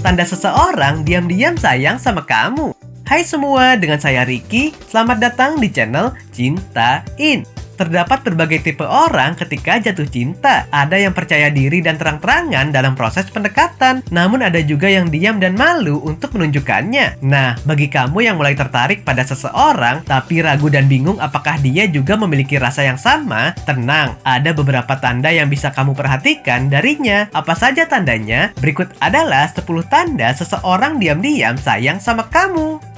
Tanda seseorang diam-diam sayang sama kamu. Hai semua, dengan saya Ricky. Selamat datang di channel Cintain. Terdapat berbagai tipe orang ketika jatuh cinta. Ada yang percaya diri dan terang-terangan dalam proses pendekatan. Namun ada juga yang diam dan malu untuk menunjukkannya. Nah, bagi kamu yang mulai tertarik pada seseorang, tapi ragu dan bingung apakah dia juga memiliki rasa yang sama, tenang, ada beberapa tanda yang bisa kamu perhatikan darinya. Apa saja tandanya? Berikut adalah 10 tanda seseorang diam-diam sayang sama kamu.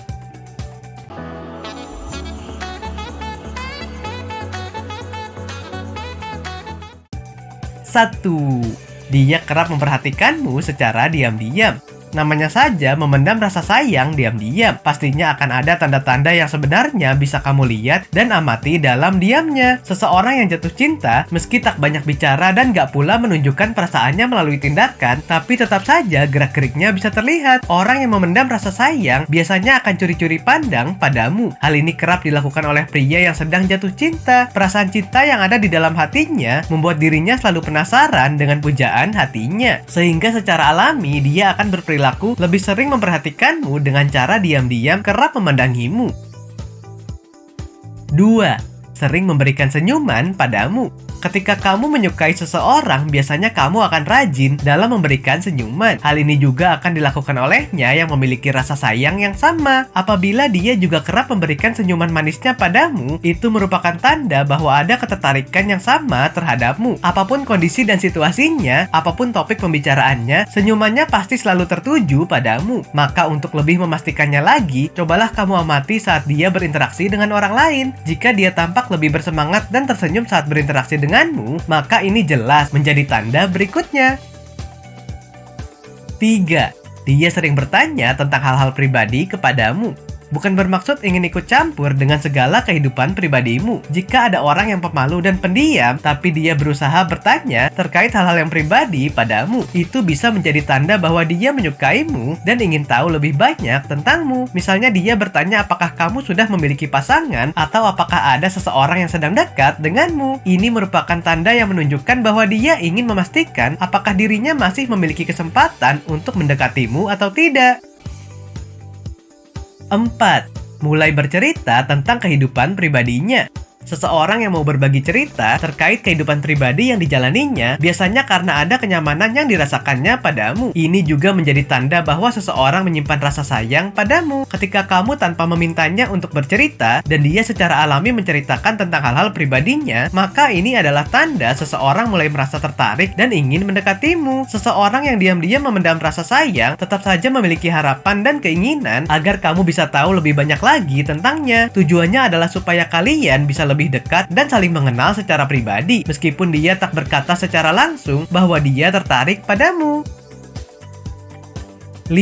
1. Dia kerap memperhatikanmu secara diam-diam. Namanya saja memendam rasa sayang diam-diam. Pastinya akan ada tanda-tanda yang sebenarnya bisa kamu lihat dan amati dalam diamnya. Seseorang yang jatuh cinta, meski tak banyak bicara dan gak pula menunjukkan perasaannya melalui tindakan, tapi tetap saja gerak-geriknya bisa terlihat. Orang yang memendam rasa sayang biasanya akan curi-curi pandang padamu. Hal ini kerap dilakukan oleh pria yang sedang jatuh cinta. Perasaan cinta yang ada di dalam hatinya membuat dirinya selalu penasaran dengan pujaan hatinya. Sehingga secara alami dia akan berperilaku lebih sering memperhatikanmu dengan cara diam-diam kerap memandangimu. 2. Sering memberikan senyuman padamu. Ketika kamu menyukai seseorang, biasanya kamu akan rajin dalam memberikan senyuman. Hal ini juga akan dilakukan olehnya yang memiliki rasa sayang yang sama. Apabila dia juga kerap memberikan senyuman manisnya padamu, itu merupakan tanda bahwa ada ketertarikan yang sama terhadapmu. Apapun kondisi dan situasinya, apapun topik pembicaraannya, senyumannya pasti selalu tertuju padamu. Maka untuk lebih memastikannya lagi, cobalah kamu amati saat dia berinteraksi dengan orang lain. Jika dia tampak lebih bersemangat dan tersenyum saat berinteraksi denganmu, maka ini jelas menjadi tanda berikutnya. 3. Dia sering bertanya tentang hal-hal pribadi kepadamu. Bukan bermaksud ingin ikut campur dengan segala kehidupan pribadimu. Jika ada orang yang pemalu dan pendiam, tapi dia berusaha bertanya terkait hal-hal yang pribadi padamu, itu bisa menjadi tanda bahwa dia menyukaimu dan ingin tahu lebih banyak tentangmu. Misalnya dia bertanya apakah kamu sudah memiliki pasangan atau apakah ada seseorang yang sedang dekat denganmu. Ini merupakan tanda yang menunjukkan bahwa dia ingin memastikan apakah dirinya masih memiliki kesempatan untuk mendekatimu atau tidak. 4. Mulai bercerita tentang kehidupan pribadinya. Seseorang yang mau berbagi cerita terkait kehidupan pribadi yang dijalaninya biasanya karena ada kenyamanan yang dirasakannya padamu. Ini juga menjadi tanda bahwa seseorang menyimpan rasa sayang padamu. Ketika kamu tanpa memintanya untuk bercerita dan dia secara alami menceritakan tentang hal-hal pribadinya, maka ini adalah tanda seseorang mulai merasa tertarik dan ingin mendekatimu. Seseorang yang diam-diam memendam rasa sayang tetap saja memiliki harapan dan keinginan agar kamu bisa tahu lebih banyak lagi tentangnya. Tujuannya adalah supaya kalian bisa lebih dekat dan saling mengenal secara pribadi, meskipun dia tak berkata secara langsung bahwa dia tertarik padamu. 5.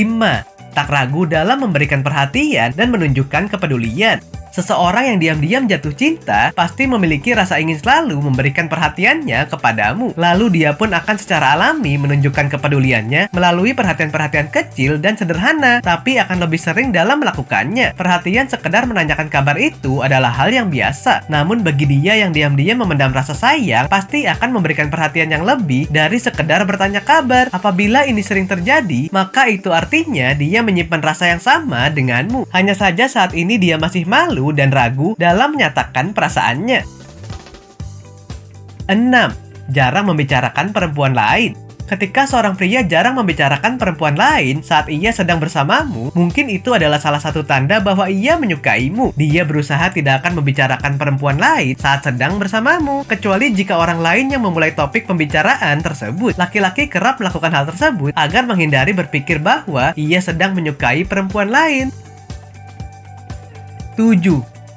Tak ragu dalam memberikan perhatian dan menunjukkan kepedulian. Seseorang yang diam-diam jatuh cinta pasti memiliki rasa ingin selalu memberikan perhatiannya kepadamu. Lalu dia pun akan secara alami menunjukkan kepeduliannya melalui perhatian-perhatian kecil dan sederhana, tapi akan lebih sering dalam melakukannya. Perhatian sekedar menanyakan kabar itu adalah hal yang biasa. Namun bagi dia yang diam-diam memendam rasa sayang, pasti akan memberikan perhatian yang lebih dari sekedar bertanya kabar. Apabila ini sering terjadi, maka itu artinya dia menyimpan rasa yang sama denganmu. Hanya saja saat ini dia masih malu dan ragu dalam menyatakan perasaannya. 6. Jarang membicarakan perempuan lain. Ketika seorang pria jarang membicarakan perempuan lain saat ia sedang bersamamu, mungkin itu adalah salah satu tanda bahwa ia menyukaimu. Dia berusaha tidak akan membicarakan perempuan lain saat sedang bersamamu, kecuali jika orang lain yang memulai topik pembicaraan tersebut. Laki-laki kerap melakukan hal tersebut agar menghindari berpikir bahwa ia sedang menyukai perempuan lain. 7.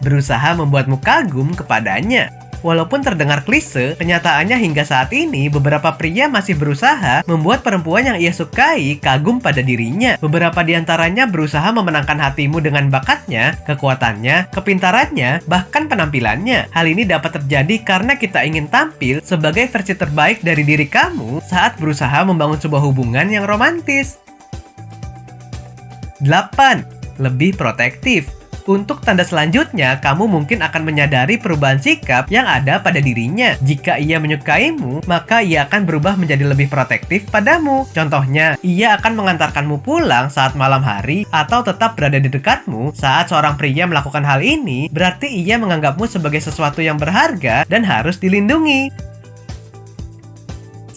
Berusaha membuatmu kagum kepadanya. Walaupun terdengar klise, kenyataannya hingga saat ini beberapa pria masih berusaha membuat perempuan yang ia sukai kagum pada dirinya. Beberapa di antaranya berusaha memenangkan hatimu dengan bakatnya, kekuatannya, kepintarannya, bahkan penampilannya. Hal ini dapat terjadi karena kita ingin tampil sebagai versi terbaik dari diri kamu saat berusaha membangun sebuah hubungan yang romantis. 8. Lebih protektif. Untuk tanda selanjutnya, kamu mungkin akan menyadari perubahan sikap yang ada pada dirinya. Jika ia menyukaimu, maka ia akan berubah menjadi lebih protektif padamu. Contohnya, ia akan mengantarkanmu pulang saat malam hari atau tetap berada di dekatmu saat seorang pria melakukan hal ini, berarti ia menganggapmu sebagai sesuatu yang berharga dan harus dilindungi.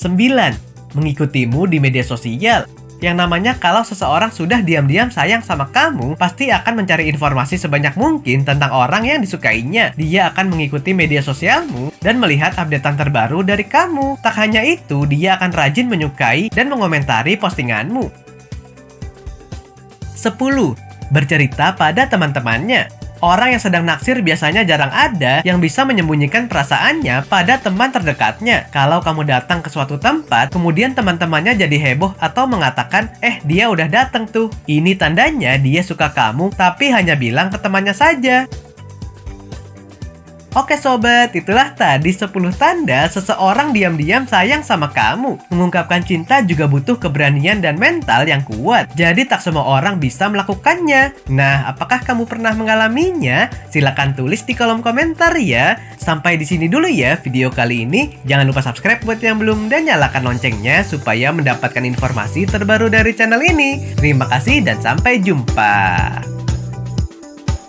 9. Mengikutimu di media sosial. Yang namanya kalau seseorang sudah diam-diam sayang sama kamu, pasti akan mencari informasi sebanyak mungkin tentang orang yang disukainya. Dia akan mengikuti media sosialmu dan melihat updatean terbaru dari kamu. Tak hanya itu, dia akan rajin menyukai dan mengomentari postinganmu. 10. Bercerita pada teman-temannya. Orang yang sedang naksir biasanya jarang ada yang bisa menyembunyikan perasaannya pada teman terdekatnya. Kalau kamu datang ke suatu tempat, kemudian teman-temannya jadi heboh atau mengatakan, dia udah datang tuh. Ini tandanya dia suka kamu, tapi hanya bilang ke temannya saja. Oke sobat, itulah tadi 10 tanda seseorang diam-diam sayang sama kamu. Mengungkapkan cinta juga butuh keberanian dan mental yang kuat. Jadi tak semua orang bisa melakukannya. Nah, apakah kamu pernah mengalaminya? Silahkan tulis di kolom komentar ya. Sampai di sini dulu ya video kali ini. Jangan lupa subscribe buat yang belum dan nyalakan loncengnya supaya mendapatkan informasi terbaru dari channel ini. Terima kasih dan sampai jumpa.